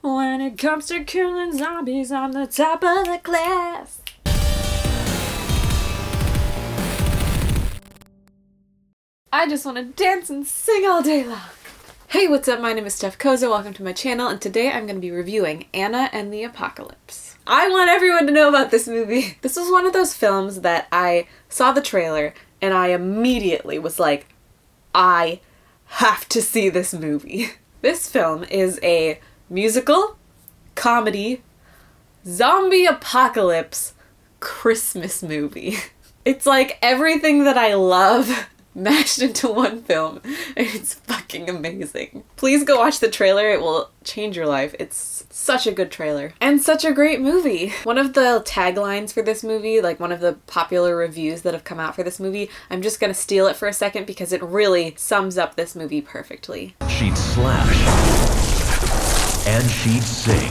When it comes to killing zombies, I'm the top of the class. I just want to dance and sing all day long. Hey, what's up? My name is Steph Koza. Welcome to my channel, and today I'm going to be reviewing Anna and the Apocalypse. I want everyone to know about this movie. This was one of those films that I saw the trailer and I immediately was like, I have to see this movie. This film is a musical, comedy, zombie apocalypse, Christmas movie. It's like everything that I love mashed into one film, and it's fucking amazing. Please go watch the trailer, it will change your life. It's such a good trailer. And such a great movie. One of the taglines for this movie, like one of the popular reviews that have come out for this movie, I'm just gonna steal it for a second because it really sums up this movie perfectly. She'd slash. And she'd sing.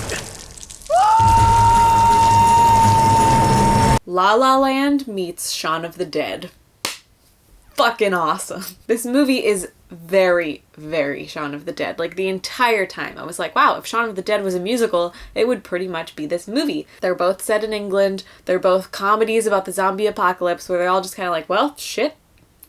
La La Land meets Shaun of the Dead. Fucking awesome. This movie is very, very Shaun of the Dead. Like, the entire time I was like, wow, if Shaun of the Dead was a musical, it would pretty much be this movie. They're both set in England. They're both comedies about the zombie apocalypse where they're all just kind of like, well, shit,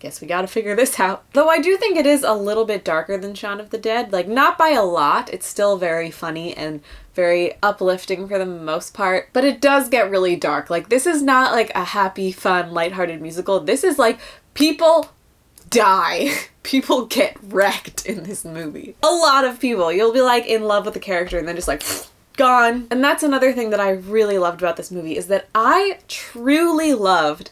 guess we gotta figure this out. Though I do think it is a little bit darker than Shaun of the Dead. Like, not by a lot. It's still very funny and very uplifting for the most part. But it does get really dark. Like, this is not like a happy, fun, lighthearted musical. This is like, people die. People get wrecked in this movie. A lot of people. You'll be like in love with the character and then just like gone. And that's another thing that I really loved about this movie is that I truly loved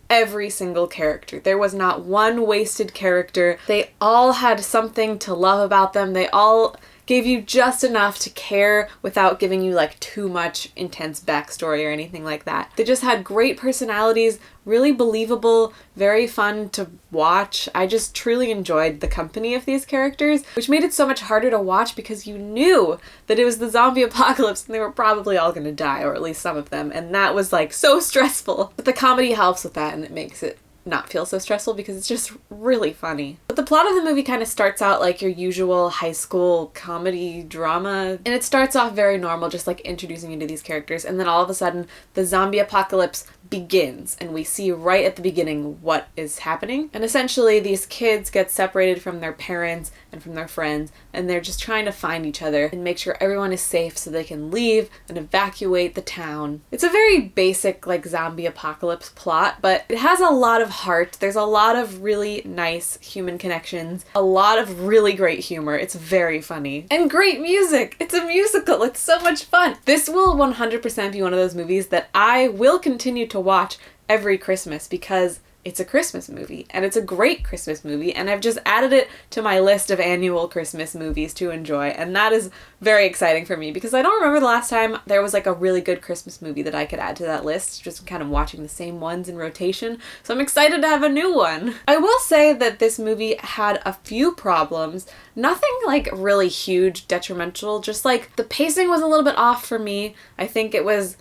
every single character. There was not one wasted character. They all had something to love about them. They all gave you just enough to care without giving you like too much intense backstory or anything like that. They just had great personalities, really believable, very fun to watch. I just truly enjoyed the company of these characters, which made it so much harder to watch because you knew that it was the zombie apocalypse and they were probably all gonna die, or at least some of them, and that was like so stressful. But the comedy helps with that and it makes it not feel so stressful because it's just really funny. But the plot of the movie kind of starts out like your usual high school comedy drama, and it starts off very normal, just like introducing you to these characters, and then all of a sudden the zombie apocalypse begins and we see right at the beginning what is happening. And essentially these kids get separated from their parents and from their friends, and they're just trying to find each other and make sure everyone is safe so they can leave and evacuate the town. It's a very basic like zombie apocalypse plot, but it has a lot of heart. There's a lot of really nice human connections, a lot of really great humor. It's very funny. And great music! It's a musical! It's so much fun! This will 100% be one of those movies that I will continue to watch every Christmas because it's a Christmas movie, and it's a great Christmas movie, and I've just added it to my list of annual Christmas movies to enjoy, and that is very exciting for me because I don't remember the last time there was like a really good Christmas movie that I could add to that list, just kind of watching the same ones in rotation, so I'm excited to have a new one. I will say that this movie had a few problems, nothing like really huge, detrimental, just like the pacing was a little bit off for me. I think it was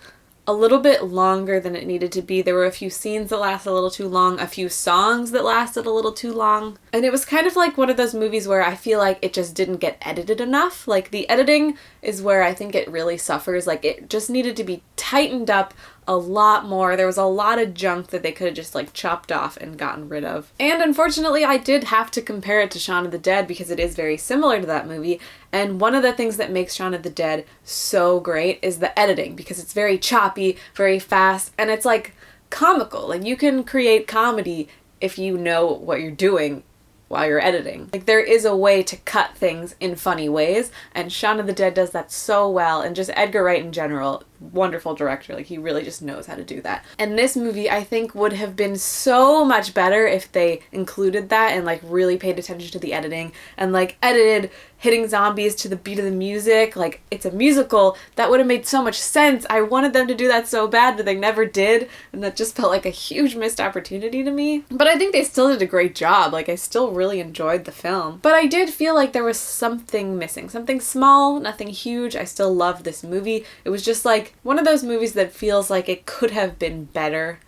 a little bit longer than it needed to be. There were a few scenes that lasted a little too long, a few songs that lasted a little too long. And it was kind of like one of those movies where I feel like it just didn't get edited enough. Like the editing is where I think it really suffers. Like it just needed to be tightened up a lot more. There was a lot of junk that they could have just like chopped off and gotten rid of. And unfortunately I did have to compare it to Shaun of the Dead because it is very similar to that movie. And one of the things that makes Shaun of the Dead so great is the editing, because it's very choppy, very fast, and it's like comical. Like you can create comedy if you know what you're doing while you're editing. Like there is a way to cut things in funny ways, and Shaun of the Dead does that so well, and just Edgar Wright in general, wonderful director. Like he really just knows how to do that. And this movie I think would have been so much better if they included that and like really paid attention to the editing and like edited hitting zombies to the beat of the music. Like it's a musical, that would have made so much sense. I wanted them to do that so bad, but they never did, and that just felt like a huge missed opportunity to me. But I think they still did a great job. Like I still really enjoyed the film, but I did feel like there was something missing, something small, nothing huge. I still loved this movie. It was just like one of those movies that feels like it could have been better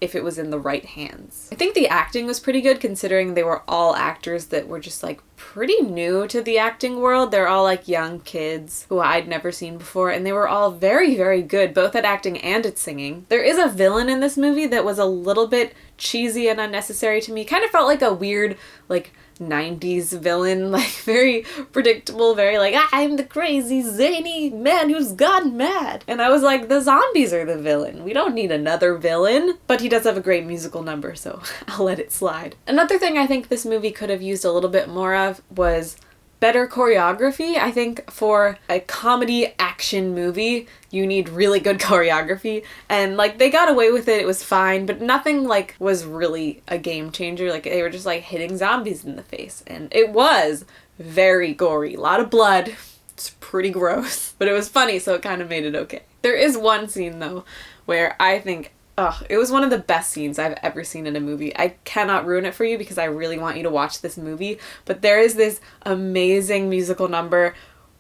if it was in the right hands. I think the acting was pretty good considering they were all actors that were just like pretty new to the acting world. They're all like young kids who I'd never seen before, and they were all very, very good, both at acting and at singing. There is a villain in this movie that was a little bit cheesy and unnecessary to me. Kind of felt like a weird, like, 90s villain, like very predictable, very like, I'm the crazy zany man who's gone mad. And I was like, the zombies are the villain. We don't need another villain. But he does have a great musical number, so I'll let it slide. Another thing I think this movie could have used a little bit more of was better choreography. I think for a comedy action movie, you need really good choreography. And like they got away with it, it was fine, but nothing like was really a game changer. Like they were just like hitting zombies in the face. And it was very gory. A lot of blood. It's pretty gross. But it was funny, so it kind of made it okay. There is one scene though where I think it was one of the best scenes I've ever seen in a movie. I cannot ruin it for you because I really want you to watch this movie. But there is this amazing musical number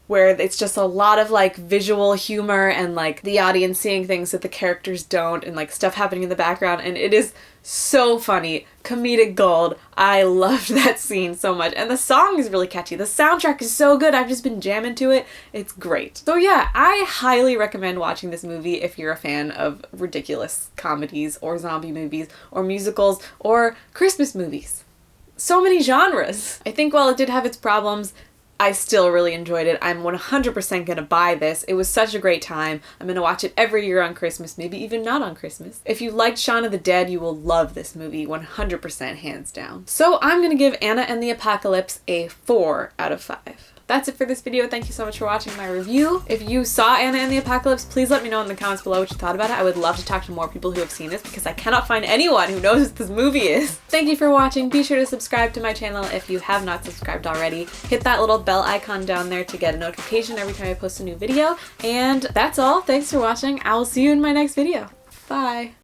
where it's just a lot of like visual humor and like the audience seeing things that the characters don't and like stuff happening in the background. And it is so funny. Comedic gold. I loved that scene so much. And the song is really catchy. The soundtrack is so good. I've just been jamming to it. It's great. So yeah, I highly recommend watching this movie if you're a fan of ridiculous comedies or zombie movies or musicals or Christmas movies. So many genres. I think while it did have its problems, I still really enjoyed it. I'm 100% gonna buy this. It was such a great time. I'm gonna watch it every year on Christmas, maybe even not on Christmas. If you liked Shaun of the Dead, you will love this movie, 100% hands down. So I'm gonna give Anna and the Apocalypse a 4 out of 5. That's it for this video. Thank you so much for watching my review. If you saw Anna and the Apocalypse, please let me know in the comments below what you thought about it. I would love to talk to more people who have seen this because I cannot find anyone who knows what this movie is. Thank you for watching. Be sure to subscribe to my channel if you have not subscribed already. Hit that little bell icon down there to get a notification every time I post a new video. And that's all. Thanks for watching. I will see you in my next video. Bye.